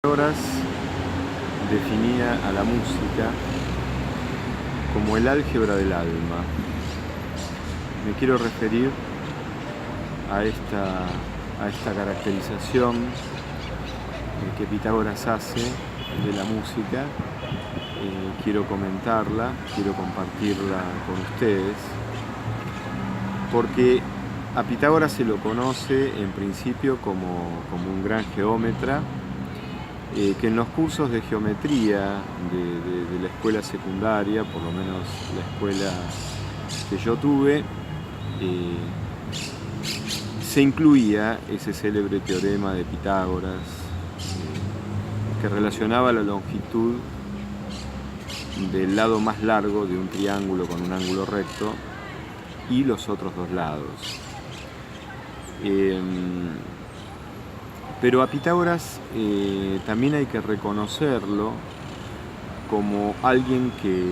Pitágoras definía a la música como el álgebra del alma. Me quiero referir a esta caracterización que Pitágoras hace de la música. Quiero comentarla, quiero compartirla con ustedes, porque a Pitágoras se lo conoce en principio como un gran geómetra, que en los cursos de geometría de la escuela secundaria, por lo menos la escuela que yo tuve, se incluía ese célebre teorema de Pitágoras que relacionaba la longitud del lado más largo de un triángulo con un ángulo recto y los otros dos lados. Pero a Pitágoras también hay que reconocerlo como alguien que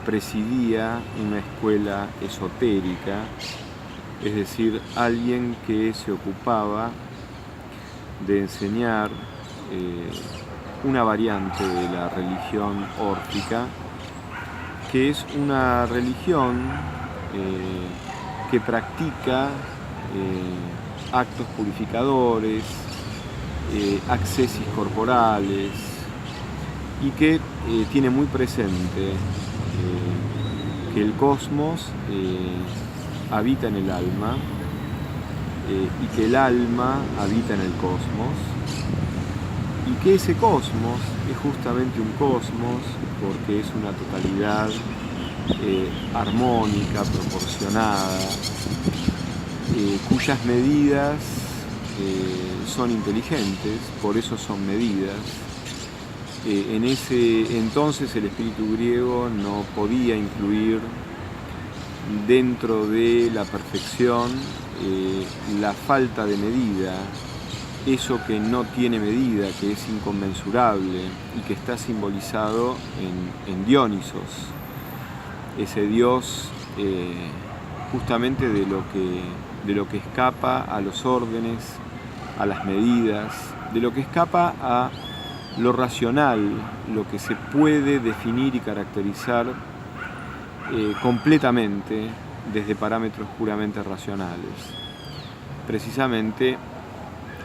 presidía una escuela esotérica, es decir, alguien que se ocupaba de enseñar una variante de la religión órfica, que es una religión que practica actos purificadores, accesis corporales, y que tiene muy presente que el cosmos habita en el alma y que el alma habita en el cosmos, y que ese cosmos es justamente un cosmos porque es una totalidad armónica, proporcionada, cuyas medidas son inteligentes, por eso son medidas. En ese entonces el espíritu griego no podía incluir dentro de la perfección la falta de medida, eso que no tiene medida, que es inconmensurable y que está simbolizado en Dionisos, ese dios justamente de lo que escapa a los órdenes, a las medidas, de lo que escapa a lo racional, lo que se puede definir y caracterizar completamente desde parámetros puramente racionales. Precisamente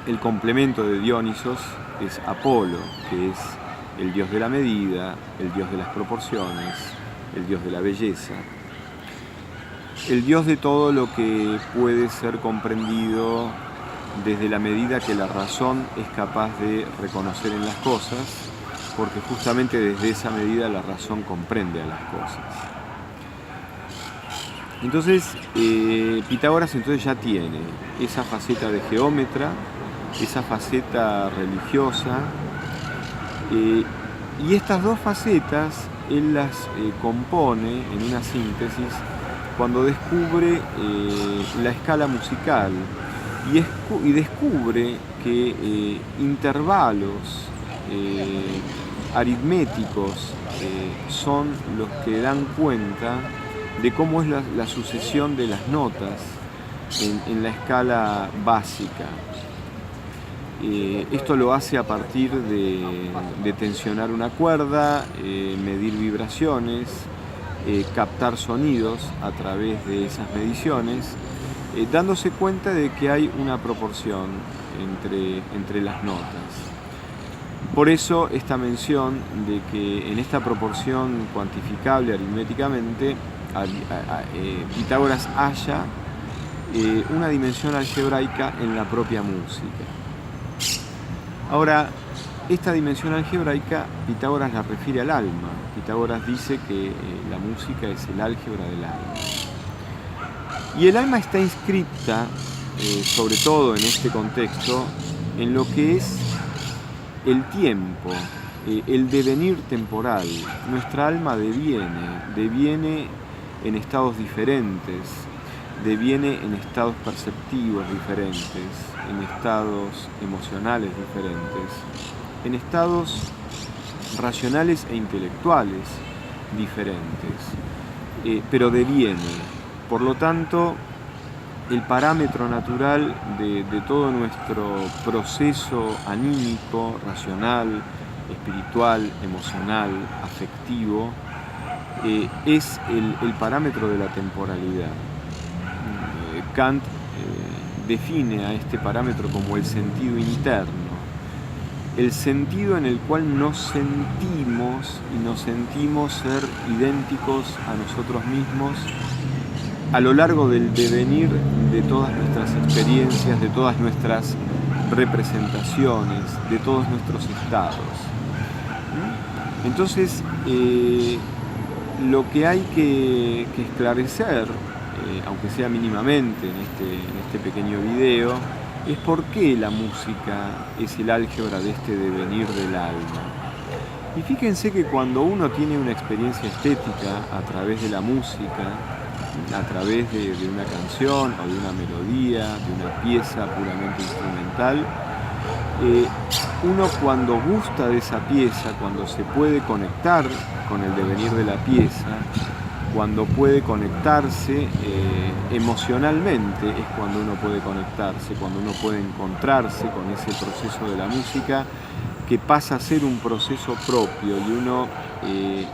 el complemento de Dionisos es Apolo, que es el dios de la medida, el dios de las proporciones, el dios de la belleza, el dios de todo lo que puede ser comprendido desde la medida que la razón es capaz de reconocer en las cosas, porque justamente desde esa medida la razón comprende a las cosas. Entonces, Pitágoras entonces ya tiene esa faceta de geómetra, esa faceta religiosa, y estas dos facetas él las compone en una síntesis cuando descubre la escala musical y descubre que intervalos aritméticos son los que dan cuenta de cómo es la sucesión de las notas en la escala básica. Esto lo hace a partir de tensionar una cuerda, medir vibraciones, captar sonidos a través de esas mediciones, dándose cuenta de que hay una proporción entre las notas. Por eso esta mención de que en esta proporción cuantificable aritméticamente, Pitágoras halla una dimensión algebraica en la propia música. Ahora, esta dimensión algebraica Pitágoras la refiere al alma. Pitágoras dice que la música es el álgebra del alma. Y el alma está inscripta, sobre todo en este contexto, en lo que es el tiempo, el devenir temporal. Nuestra alma deviene en estados diferentes, deviene en estados perceptivos diferentes, en estados emocionales diferentes, en estados racionales e intelectuales diferentes, pero deviene. Por lo tanto, el parámetro natural de todo nuestro proceso anímico, racional, espiritual, emocional, afectivo, es el parámetro de la temporalidad. Kant define a este parámetro como el sentido interno, el sentido en el cual nos sentimos y nos sentimos ser idénticos a nosotros mismos a lo largo del devenir de todas nuestras experiencias, de todas nuestras representaciones, de todos nuestros estados. Entonces, lo que hay que esclarecer, aunque sea mínimamente en este pequeño video, es por qué la música es el álgebra de este devenir del alma. Y fíjense que cuando uno tiene una experiencia estética a través de la música, a través de una canción o de una melodía, de una pieza puramente instrumental, uno cuando gusta de esa pieza, cuando se puede conectar con el devenir de la pieza, cuando puede conectarse emocionalmente, es cuando uno puede conectarse, cuando uno puede encontrarse con ese proceso de la música que pasa a ser un proceso propio y uno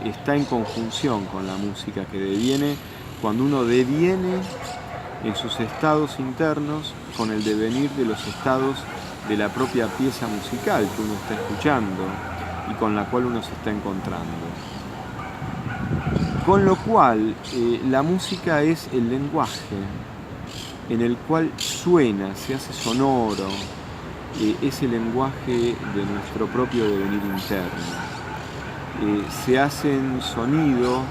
está en conjunción con la música que deviene, cuando uno deviene en sus estados internos con el devenir de los estados de la propia pieza musical que uno está escuchando y con la cual uno se está encontrando. Con lo cual, la música es el lenguaje en el cual suena, se hace sonoro, es el lenguaje de nuestro propio devenir interno. Se hacen sonido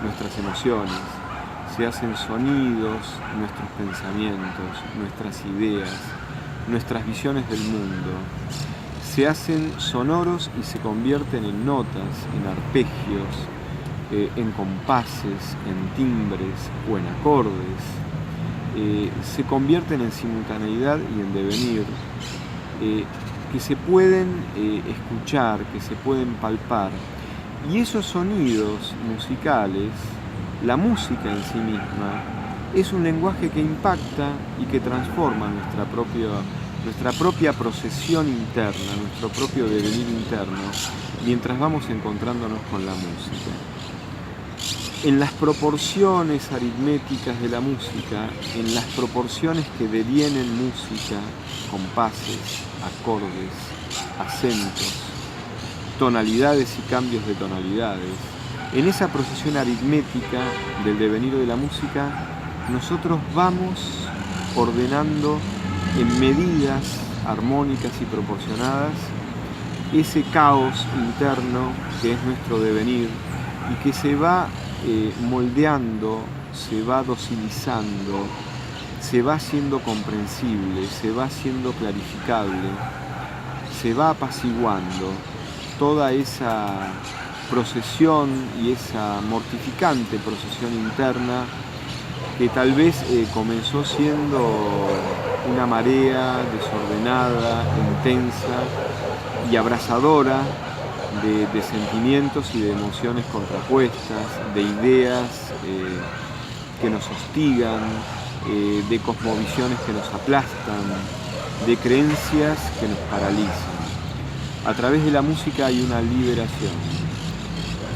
nuestras emociones, se hacen sonidos nuestros pensamientos, nuestras ideas, nuestras visiones del mundo. Se hacen sonoros y se convierten en notas, en arpegios, en compases, en timbres o en acordes. Se convierten en simultaneidad y en devenir, que se pueden escuchar, que se pueden palpar. Y esos sonidos musicales, la música en sí misma, es un lenguaje que impacta y que transforma nuestra propia procesión interna, nuestro propio devenir interno, mientras vamos encontrándonos con la música. En las proporciones aritméticas de la música, en las proporciones que devienen música, compases, acordes, acentos, tonalidades y cambios de tonalidades, en esa procesión aritmética del devenir de la música, nosotros vamos ordenando en medidas armónicas y proporcionadas ese caos interno que es nuestro devenir y que se va moldeando, se va docilizando, se va haciendo comprensible, se va haciendo clarificable, se va apaciguando toda esa procesión y esa mortificante procesión interna que tal vez comenzó siendo una marea desordenada, intensa y abrasadora de sentimientos y de emociones contrapuestas, de ideas que nos hostigan, de cosmovisiones que nos aplastan, de creencias que nos paralizan. A través de la música hay una liberación.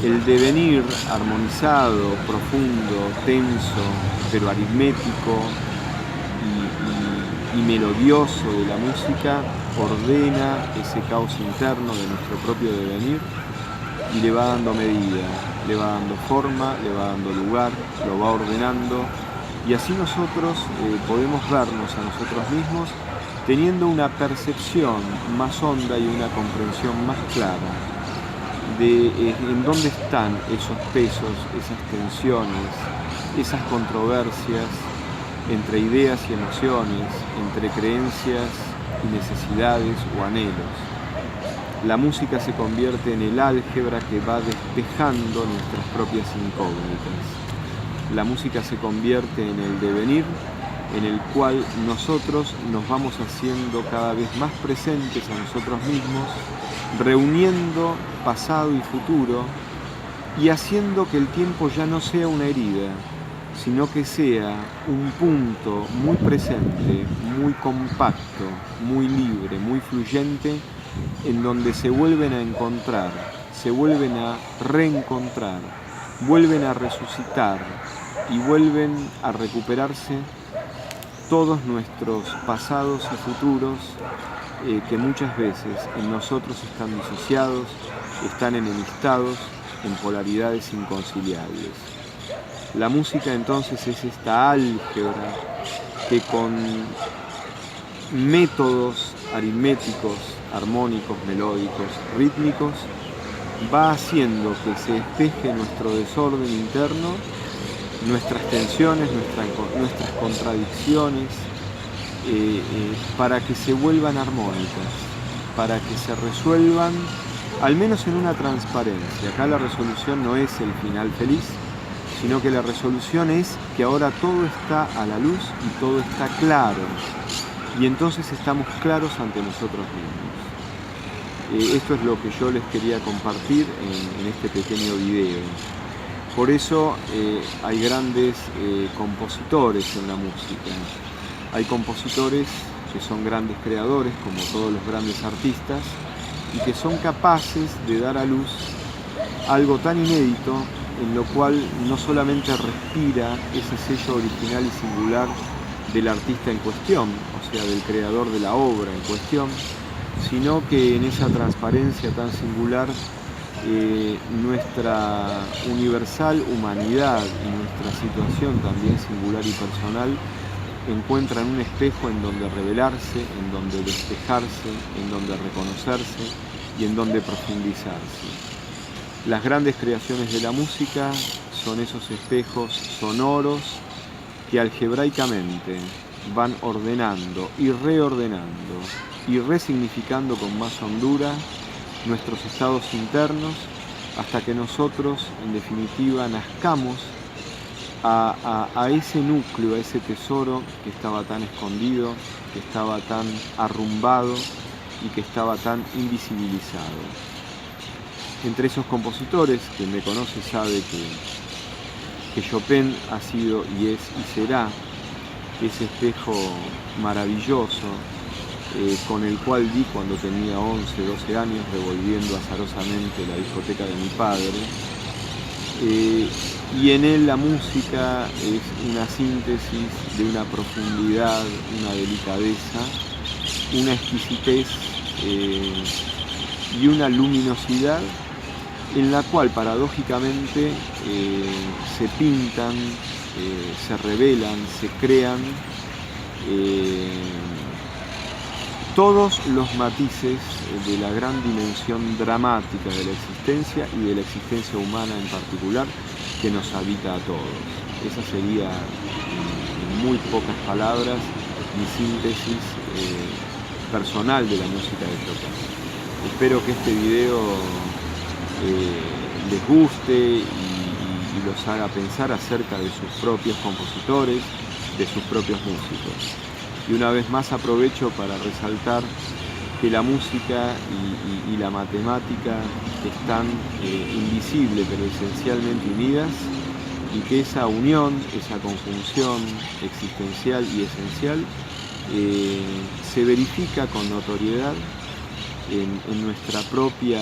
El devenir armonizado, profundo, tenso, pero aritmético y melodioso de la música ordena ese caos interno de nuestro propio devenir y le va dando medida, le va dando forma, le va dando lugar, lo va ordenando y así nosotros podemos vernos a nosotros mismos teniendo una percepción más honda y una comprensión más clara de en dónde están esos pesos, esas tensiones, esas controversias entre ideas y emociones, entre creencias y necesidades o anhelos. La música se convierte en el álgebra que va despejando nuestras propias incógnitas. La música se convierte en el devenir en el cual nosotros nos vamos haciendo cada vez más presentes a nosotros mismos, reuniendo pasado y futuro y haciendo que el tiempo ya no sea una herida, sino que sea un punto muy presente, muy compacto, muy libre, muy fluyente, en donde se vuelven a encontrar, se vuelven a reencontrar, vuelven a resucitar y vuelven a recuperarse todos nuestros pasados y futuros que muchas veces en nosotros están disociados, están enemistados en polaridades inconciliables. La música entonces es esta álgebra que con métodos aritméticos, armónicos, melódicos, rítmicos, va haciendo que se despeje nuestro desorden interno, nuestras tensiones, nuestras contradicciones, para que se vuelvan armónicas, para que se resuelvan, al menos en una transparencia. Acá la resolución no es el final feliz, sino que la resolución es que ahora todo está a la luz y todo está claro, y entonces estamos claros ante nosotros mismos. Esto es lo que yo les quería compartir en este pequeño video. Por eso hay grandes compositores en la música. Hay compositores que son grandes creadores, como todos los grandes artistas, y que son capaces de dar a luz algo tan inédito, en lo cual no solamente respira ese sello original y singular del artista en cuestión, o sea, del creador de la obra en cuestión, sino que en esa transparencia tan singular nuestra universal humanidad y nuestra situación también singular y personal encuentran un espejo en donde revelarse, en donde despejarse, en donde reconocerse y en donde profundizarse. Las grandes creaciones de la música son esos espejos sonoros que algebraicamente van ordenando y reordenando y resignificando con más hondura nuestros estados internos hasta que nosotros, en definitiva, nazcamos a ese núcleo, a ese tesoro que estaba tan escondido, que estaba tan arrumbado y que estaba tan invisibilizado. Entre esos compositores, quien me conoce sabe que Chopin ha sido y es y será ese espejo maravilloso con el cual di cuando tenía 11, 12 años, revolviendo azarosamente la discoteca de mi padre. Y en él la música es una síntesis de una profundidad, una delicadeza, una exquisitez y una luminosidad en la cual paradójicamente se pintan, se revelan, se crean todos los matices de la gran dimensión dramática de la existencia y de la existencia humana en particular que nos habita a todos. Esa sería, en muy pocas palabras, mi síntesis personal de la música de Chopin. Espero que este video les guste y los haga pensar acerca de sus propios compositores, de sus propios músicos. Y una vez más aprovecho para resaltar que la música y la matemática están invisibles pero esencialmente unidas, y que esa unión, esa conjunción existencial y esencial se verifica con notoriedad en nuestra propia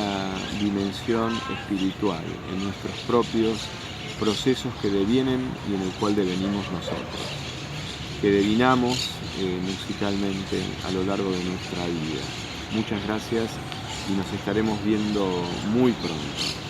dimensión espiritual, en nuestros propios procesos que devienen y en el cual devenimos nosotros, que devinamos musicalmente a lo largo de nuestra vida. Muchas gracias y nos estaremos viendo muy pronto.